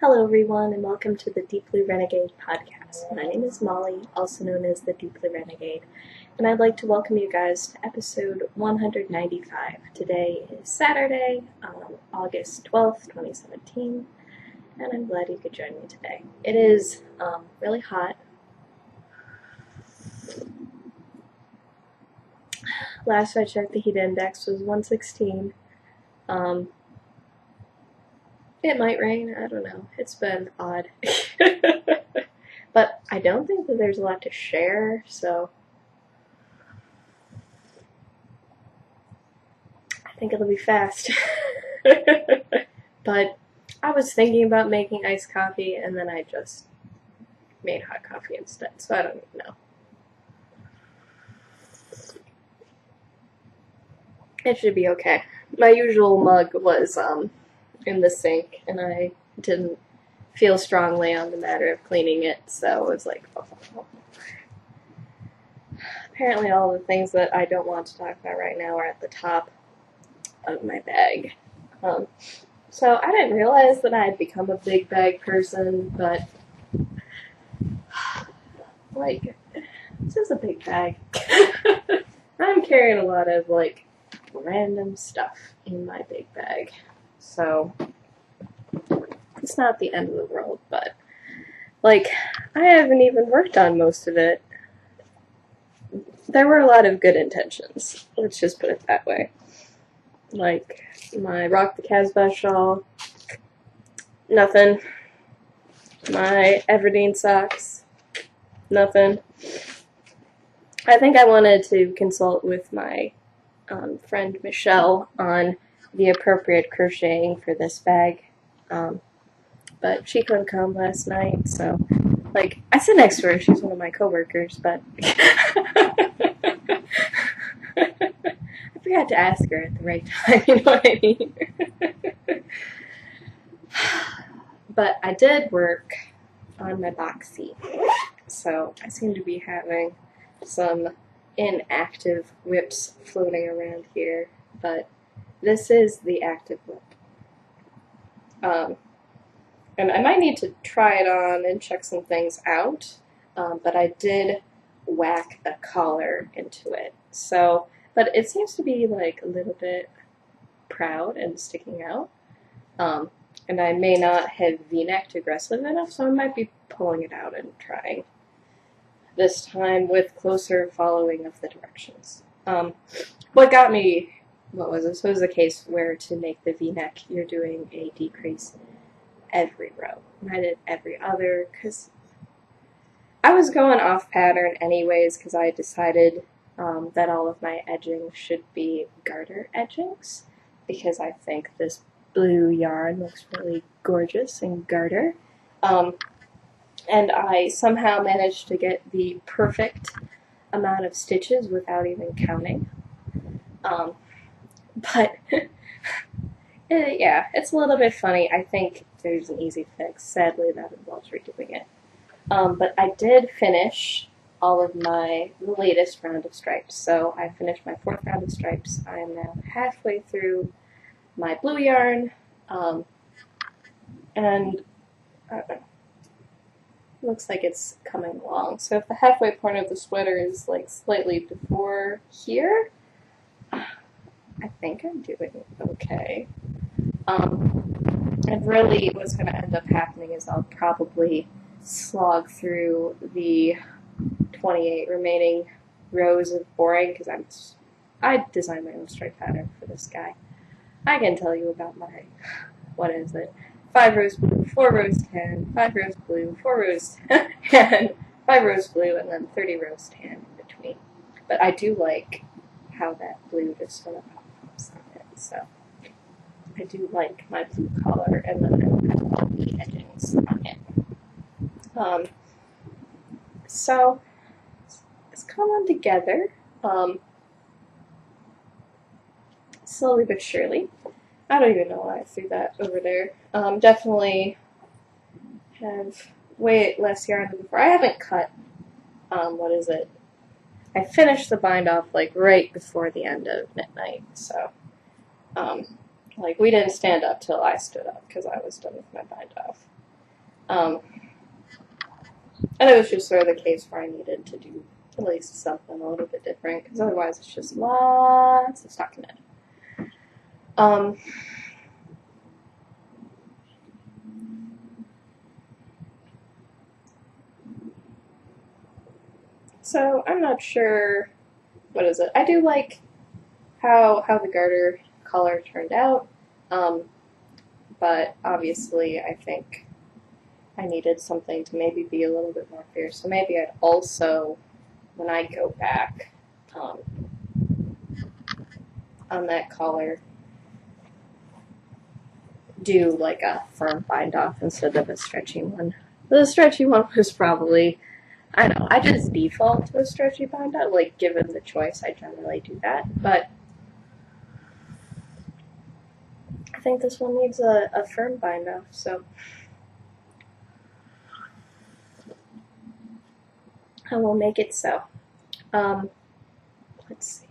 Hello everyone and welcome to the Deep Blue Renegade podcast. My name is Molly, also known as the Deep Blue Renegade, and I'd like to welcome you guys to episode 195. Today is Saturday, August 12th, 2017, and I'm glad you could join me today. It is really hot. Last I checked, the heat index was 116. It might rain, I don't know. It's been odd. But I don't think that there's a lot to share, so I think it'll be fast. But I was thinking about making iced coffee, and then I just made hot coffee instead, so I don't even know. It should be okay. My usual mug was in the sink, and I didn't feel strongly on the matter of cleaning it, so it was like, oh. Apparently all the things that I don't want to talk about right now are at the top of my bag. So I didn't realize that I had become a big bag person, but like, this is a big bag. I'm carrying a lot of like random stuff in my big bag. So, it's not the end of the world, but, like, I haven't even worked on most of it. There were a lot of good intentions, let's just put it that way. Like, my Rock the Casbah shawl, nothing. My Everdeen socks, nothing. I think I wanted to consult with my friend Michelle on the appropriate crocheting for this bag, but she couldn't come last night, so, like, I sit next to her, she's one of my coworkers, but I forgot to ask her at the right time, you know what I mean? But I did work on my boxy, so I seem to be having some inactive whips floating around here, but this is the active whip. And I might need to try it on and check some things out, but I did whack a collar into it. So, but it seems to be like a little bit proud and sticking out. And I may not have V-necked aggressive enough, so I might be pulling it out and trying this time with closer following of the directions. What got me, what was this? Was the case where to make the V-neck, you're doing a decrease every row. I did every other, because I was going off pattern anyways, because I decided that all of my edging should be garter edgings, because I think this blue yarn looks really gorgeous in garter. And I somehow managed to get the perfect amount of stitches without even counting. But yeah, it's a little bit funny. I think there's an easy fix. Sadly, that involves redoing it. But I did finish all of my latest round of stripes. So I finished my 4th round of stripes. I am now halfway through my blue yarn. And looks like it's coming along. So if the halfway point of the sweater is like slightly before here, I think I'm doing okay. And really what's going to end up happening is I'll probably slog through the 28 remaining rows of boring, because I designed my own stripe pattern for this guy. I can tell you about my, 5 rows blue, 4 rows tan, 5 rows blue, 4 rows tan, 5 rows blue, and then 30 rows tan in between. But I do like how that blue just sort of pops on it, so I do like my blue collar, and then I have all the edgings on it. So it's coming together, slowly but surely. I don't even know why I threw that over there. Definitely have way less yarn than before. I haven't cut, I finished the bind off like right before the end of midnight, so, like we didn't stand up till I stood up because I was done with my bind off. And it was just sort of the case where I needed to do at least something a little bit different, because otherwise it's just lots of stockinette. So I'm not sure, what is it? I do like how the garter color turned out, but obviously I think I needed something to maybe be a little bit more fierce. So maybe I'd also, when I go back on that collar, do like a firm bind off instead of a stretchy one. The stretchy one was probably, I don't know, I just default to a stretchy bind off, like given the choice I generally do that, but I think this one needs a firm bind off, so I will make it so. Let's see.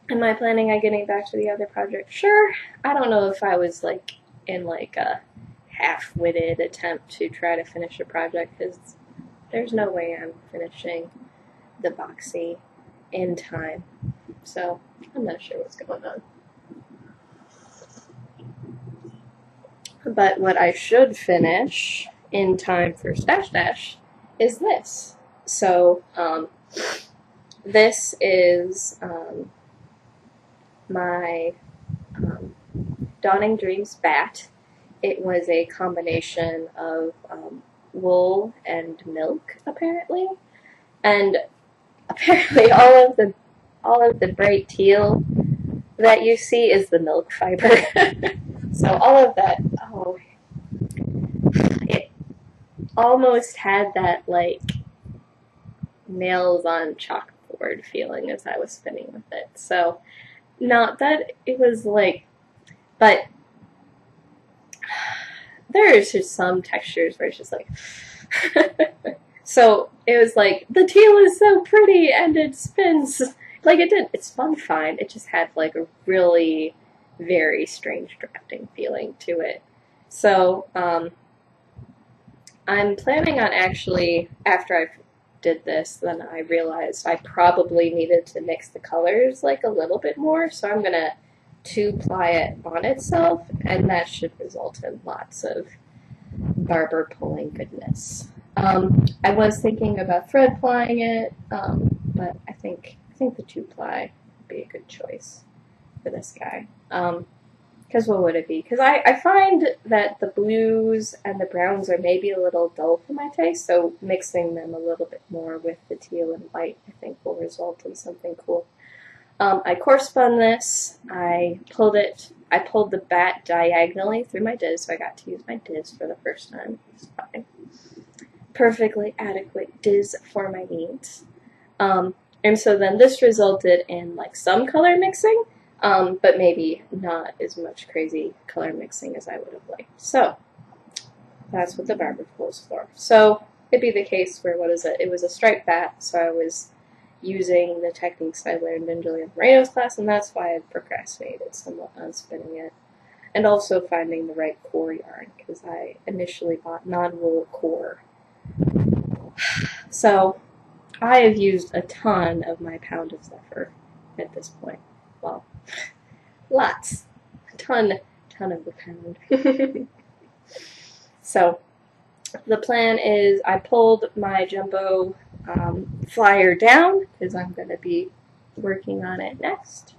Am I planning on getting back to the other project? Sure. I don't know if I was like in like a half-witted attempt to try to finish a project, because there's no way I'm finishing the boxy in time. So I'm not sure what's going on. But what I should finish in time for Stash Dash is this. So this is my Dawning Dreams bat. It was a combination of wool and milk, apparently, and apparently all of the bright teal that you see is the milk fiber. So all of that, oh, it almost had that like nails on chalkboard feeling as I was spinning with it. So not that it was like, but there's just some textures where it's just like, so it was like, the teal is so pretty and it spins. Like it did, it's fun fine. It just had like a really very strange drafting feeling to it. So I'm planning on actually, after I did this, then I realized I probably needed to mix the colors like a little bit more, so I'm going to 2-ply it on itself, and that should result in lots of barber pulling goodness. I was thinking about thread plying it, but I think the 2-ply would be a good choice for this guy. Because what would it be? Because I find that the blues and the browns are maybe a little dull for my taste, so mixing them a little bit more with the teal and white I think will result in something cool. I coarse spun this. I pulled the bat diagonally through my diz, so I got to use my diz for the first time. It's fine. Perfectly adequate diz for my needs. And so then this resulted in like some color mixing, but maybe not as much crazy color mixing as I would have liked. So that's what the barber pool is for. So it'd be the case where, what is it? It was a striped bat, so I was using the techniques I learned in Julian Moreno's class, and that's why I procrastinated somewhat on spinning it. And also finding the right core yarn, because I initially bought non-wool core. So I have used a ton of my pound of Zephyr at this point. Well, lots. A ton of the pound. So the plan is I pulled my jumbo flyer down, because I'm going to be working on it next.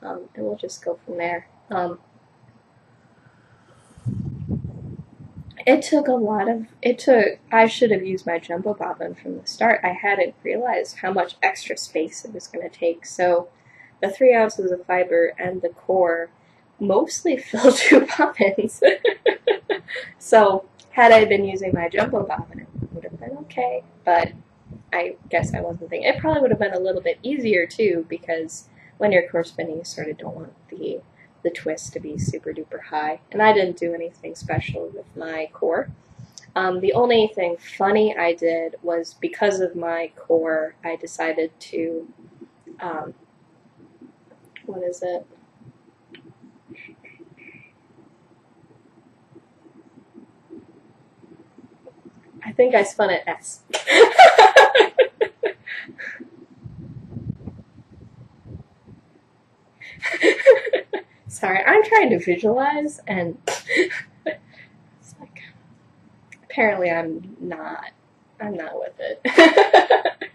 And we'll just go from there. I should have used my jumbo bobbin from the start. I hadn't realized how much extra space it was going to take. So the 3 ounces of fiber and the core mostly filled 2 bobbins. So had I been using my jumbo bobbin, it would have been okay. But I guess I wasn't thinking. It probably would have been a little bit easier too, because when you're core spinning, you sort of don't want the twist to be super duper high. And I didn't do anything special with my core. The only thing funny I did was, because of my core, I decided to, what is it? I think I spun it S. Sorry, I'm trying to visualize, and it's like, apparently I'm not with it.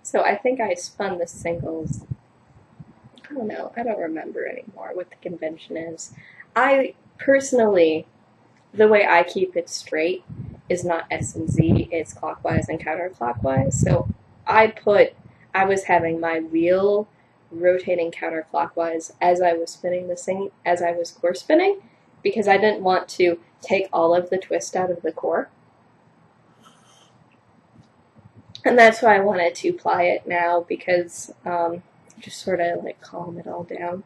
So I think I spun the singles. I don't know, I don't remember anymore what the convention is. I personally, the way I keep it straight is not S and Z, it's clockwise and counterclockwise. So I was having my wheel rotating counterclockwise as I was spinning as I was core spinning, because I didn't want to take all of the twist out of the core. And that's why I wanted to ply it now, because just sort of like calm it all down.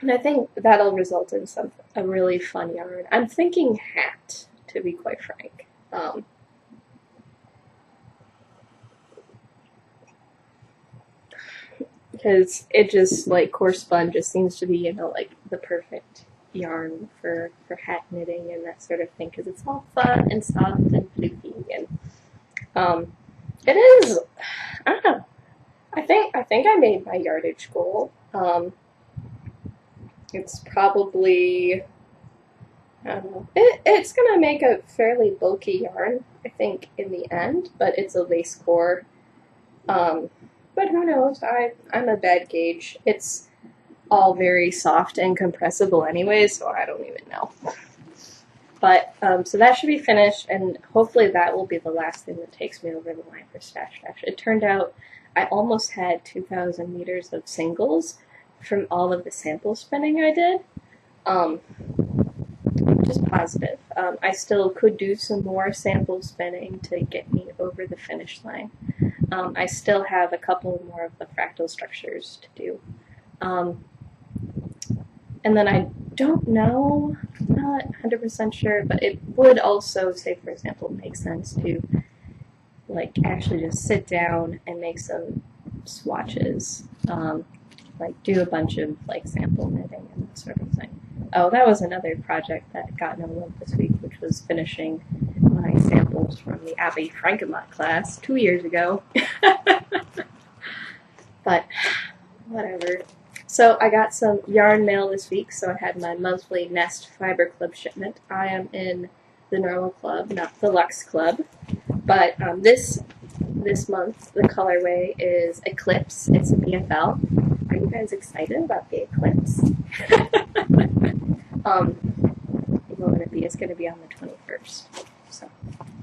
And I think that'll result in a really fun yarn. I'm thinking hat, to be quite frank. Because it just, like, coarse spun just seems to be, you know, like the perfect yarn for hat knitting and that sort of thing, because it's all fun and soft and floofy, and it is, I don't know, I think I made my yardage goal. It's probably, I don't know, it's gonna make a fairly bulky yarn, I think, in the end, but it's a lace core. But who knows, I'm a bad gauge. It's all very soft and compressible anyway, so I don't even know. But, so that should be finished, and hopefully that will be the last thing that takes me over the line for Stash Dash. It turned out I almost had 2,000 meters of singles from all of the sample spinning I did, which is positive. I still could do some more sample spinning to get me over the finish line. I still have a couple more of the fractal structures to do. And then I don't know, I'm not 100% sure, but it would also, say for example, make sense to like actually just sit down and make some swatches, like do a bunch of like sample knitting and that sort of thing. Oh, that was another project that got no love this week, which was finishing my samples from the Abby Frankenmuth class 2 years ago. But whatever. So I got some yarn mail this week, so I had my monthly Nest Fiber Club shipment. I am in the normal club, not the Luxe Club, but this month the colorway is Eclipse. It's a BFL. Are you guys excited about the Eclipse? When would it be? It's going to be on the 21st, so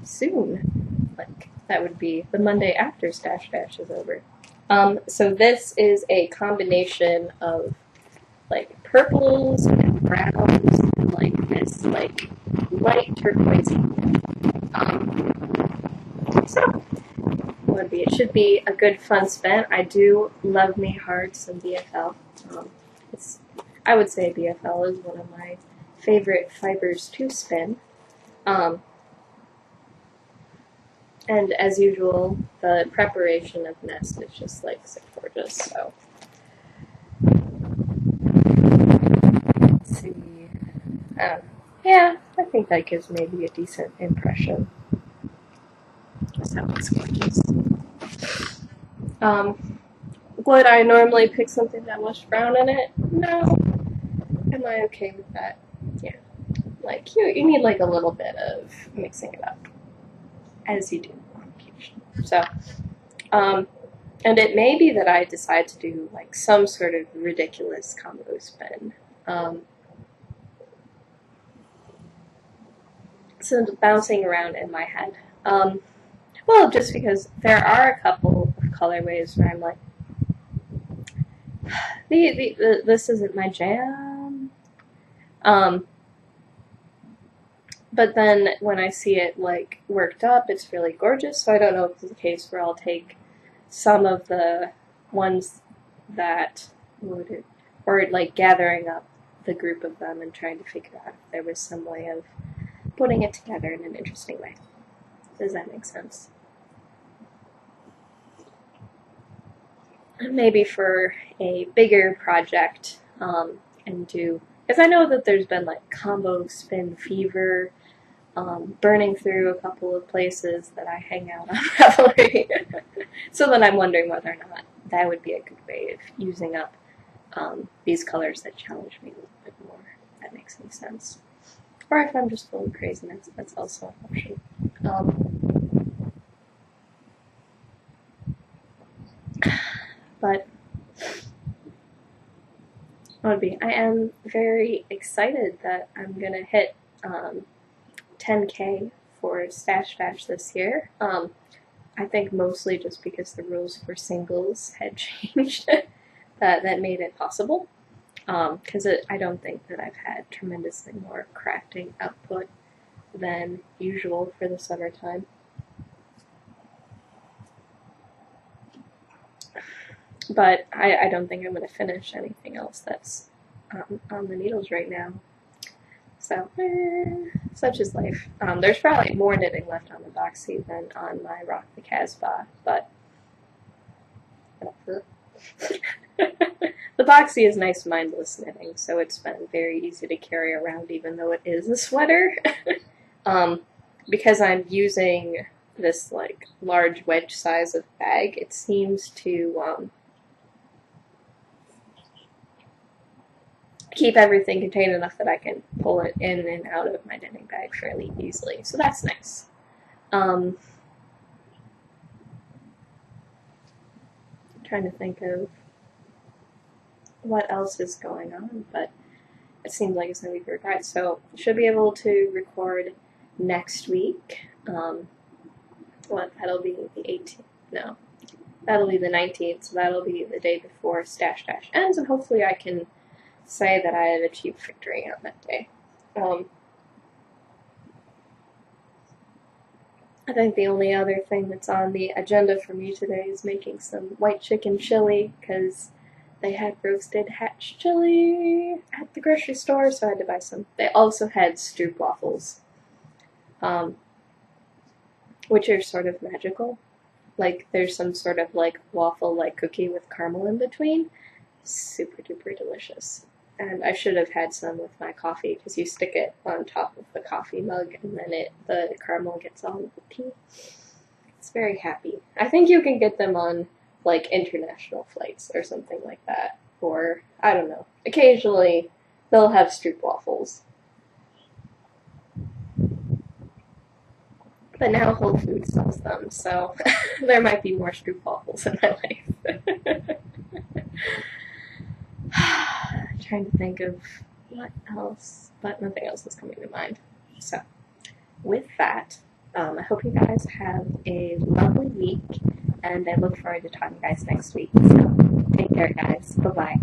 soon. Like, that would be the Monday after Stash Dash is over. So this is a combination of like purples and browns and like this like light turquoise. So it should be a good fun spin. I do love me hard some BFL. I would say BFL is one of my favorite fibers to spin. And as usual, the preparation of Nest is just like so gorgeous. So let's see. Yeah, I think that gives maybe a decent impression. That looks gorgeous. Would I normally pick something that was brown in it? No. Am I okay with that? Yeah. Like you need like a little bit of mixing it up, as you do on occasion. So, and it may be that I decide to do like some sort of ridiculous combo spin. So bouncing around in my head. Well, just because there are a couple of colorways where I'm like, this isn't my jam. But then when I see it like worked up, it's really gorgeous. So I don't know if it's a case where I'll take some of the ones that would, or like gathering up the group of them and trying to figure out if there was some way of putting it together in an interesting way. Does that make sense? And maybe for a bigger project, and do Because I know that there's been like combo spin fever, burning through a couple of places that I hang out on Ravelry. So then I'm wondering whether or not that would be a good way of using up these colors that challenge me a little bit more, if that makes any sense. Or if I'm just full of craziness, that's also an option. But I am very excited that I'm gonna hit 10K for Stash Bash this year. I think mostly just because the rules for singles had changed that made it possible. Because I don't think that I've had tremendously more crafting output than usual for the summertime. But I don't think I'm going to finish anything else that's on the needles right now. So, such is life. There's probably more knitting left on the Boxy than on my Rock the Casbah, but whatever. The Boxy is nice mindless knitting, so it's been very easy to carry around even though it is a sweater. Because I'm using this like large wedge size of bag, it seems to keep everything contained enough that I can pull it in and out of my knitting bag fairly easily. So that's nice. I'm trying to think of what else is going on, but it seems like it's going to be very quiet. So I should be able to record next week. That'll be the 18th. No, that'll be the 19th. So that'll be the day before Stash Dash ends, and hopefully I can say that I have achieved victory on that day. I think the only other thing that's on the agenda for me today is making some white chicken chili, because they had roasted hatch chili at the grocery store, so I had to buy some. They also had stroop waffles, which are sort of magical. Like, there's some sort of like waffle-like cookie with caramel in between. Super duper delicious. And I should have had some with my coffee, because you stick it on top of the coffee mug and then the caramel gets all of the tea. It's very happy. I think you can get them on like international flights or something like that. Or, I don't know. Occasionally they'll have stroop waffles. But now Whole Foods sells them, so there might be more stroop waffles in my life. Trying to think of what else, but nothing else is coming to mind. So, with that, I hope you guys have a lovely week, and I look forward to talking to you guys next week. So, take care, guys. Bye-bye.